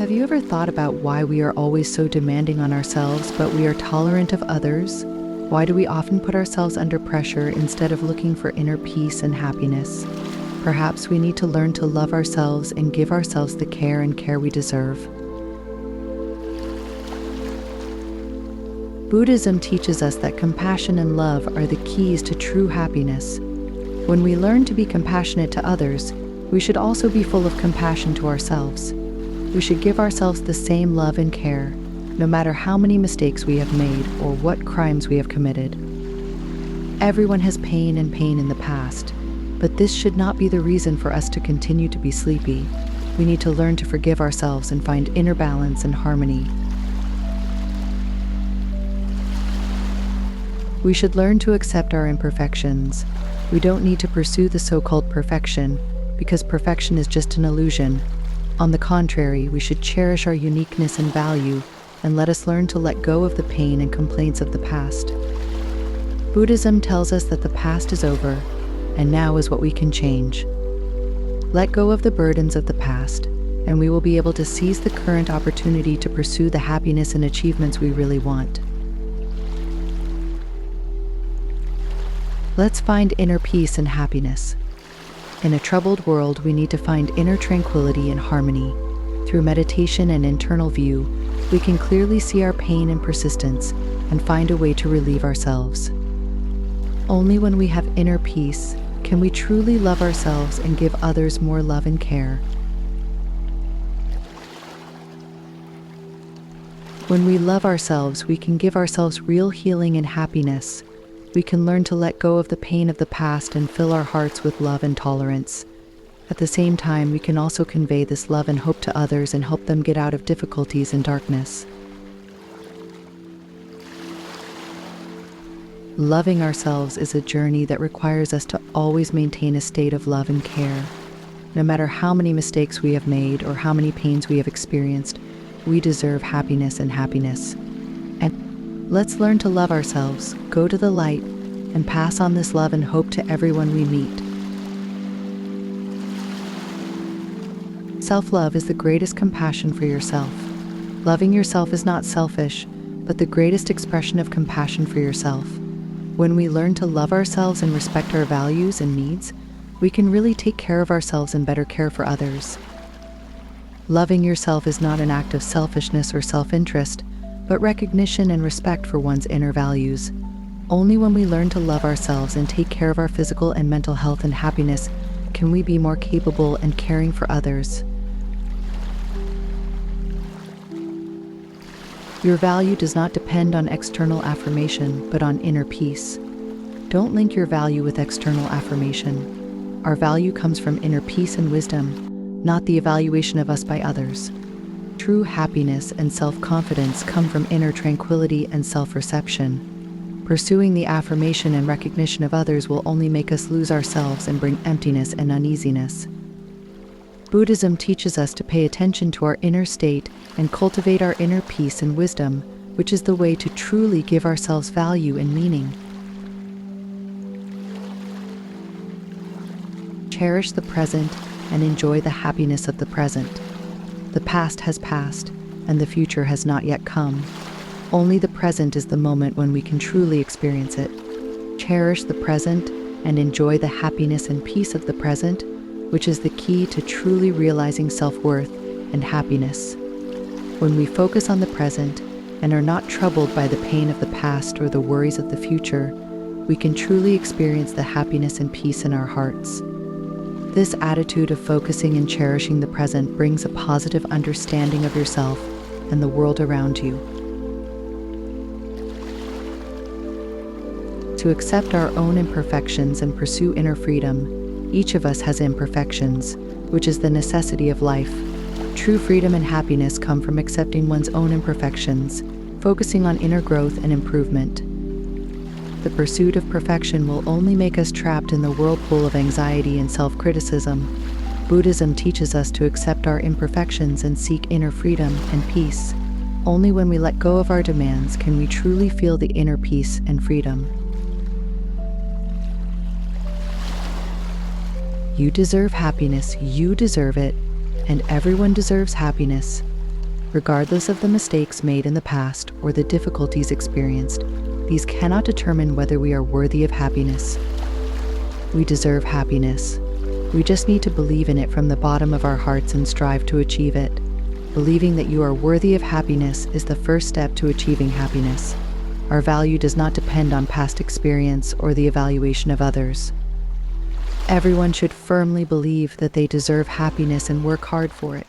Have you ever thought about why we are always so demanding on ourselves, but we are tolerant of others? Why do we often put ourselves under pressure instead of looking for inner peace and happiness? Perhaps we need to learn to love ourselves and give ourselves the care we deserve. Buddhism teaches us that compassion and love are the keys to true happiness. When we learn to be compassionate to others, we should also be full of compassion to ourselves. We should give ourselves the same love and care, no matter how many mistakes we have made or what crimes we have committed. Everyone has pain in the past, but this should not be the reason for us to continue to be sleepy. We need to learn to forgive ourselves and find inner balance and harmony. We should learn to accept our imperfections. We don't need to pursue the so-called perfection, because perfection is just an illusion. On the contrary, we should cherish our uniqueness and value, and let us learn to let go of the pain and complaints of the past. Buddhism tells us that the past is over, and now is what we can change. Let go of the burdens of the past, and we will be able to seize the current opportunity to pursue the happiness and achievements we really want. Let's find inner peace and happiness. In a troubled world, we need to find inner tranquility and harmony. Through meditation and internal view, we can clearly see our pain and persistence and find a way to relieve ourselves. Only when we have inner peace can we truly love ourselves and give others more love and care. When we love ourselves, we can give ourselves real healing and happiness. We can learn to let go of the pain of the past and fill our hearts with love and tolerance. At the same time, we can also convey this love and hope to others and help them get out of difficulties and darkness. Loving ourselves is a journey that requires us to always maintain a state of love and care. No matter how many mistakes we have made or how many pains we have experienced, we deserve happiness. And let's learn to love ourselves, go to the light, and pass on this love and hope to everyone we meet. Self-love is the greatest compassion for yourself. Loving yourself is not selfish, but the greatest expression of compassion for yourself. When we learn to love ourselves and respect our values and needs, we can really take care of ourselves and better care for others. Loving yourself is not an act of selfishness or self-interest, but recognition and respect for one's inner values. Only when we learn to love ourselves and take care of our physical and mental health and happiness can we be more capable and caring for others. Your value does not depend on external affirmation, but on inner peace. Don't link your value with external affirmation. Our value comes from inner peace and wisdom, not the evaluation of us by others. True happiness and self-confidence come from inner tranquility and self-reception. Pursuing the affirmation and recognition of others will only make us lose ourselves and bring emptiness and uneasiness. Buddhism teaches us to pay attention to our inner state and cultivate our inner peace and wisdom, which is the way to truly give ourselves value and meaning. Cherish the present and enjoy the happiness of the present. The past has passed, and the future has not yet come. Only the present is the moment when we can truly experience it. Cherish the present and enjoy the happiness and peace of the present, which is the key to truly realizing self-worth and happiness. When we focus on the present and are not troubled by the pain of the past or the worries of the future, we can truly experience the happiness and peace in our hearts. This attitude of focusing and cherishing the present brings a positive understanding of yourself and the world around you. To accept our own imperfections and pursue inner freedom, each of us has imperfections, which is the necessity of life. True freedom and happiness come from accepting one's own imperfections, focusing on inner growth and improvement. The pursuit of perfection will only make us trapped in the whirlpool of anxiety and self-criticism. Buddhism teaches us to accept our imperfections and seek inner freedom and peace. Only when we let go of our demands can we truly feel the inner peace and freedom. You deserve happiness, you deserve it, and everyone deserves happiness. Regardless of the mistakes made in the past or the difficulties experienced, these cannot determine whether we are worthy of happiness. We deserve happiness. We just need to believe in it from the bottom of our hearts and strive to achieve it. Believing that you are worthy of happiness is the first step to achieving happiness. Our value does not depend on past experience or the evaluation of others. Everyone should firmly believe that they deserve happiness and work hard for it.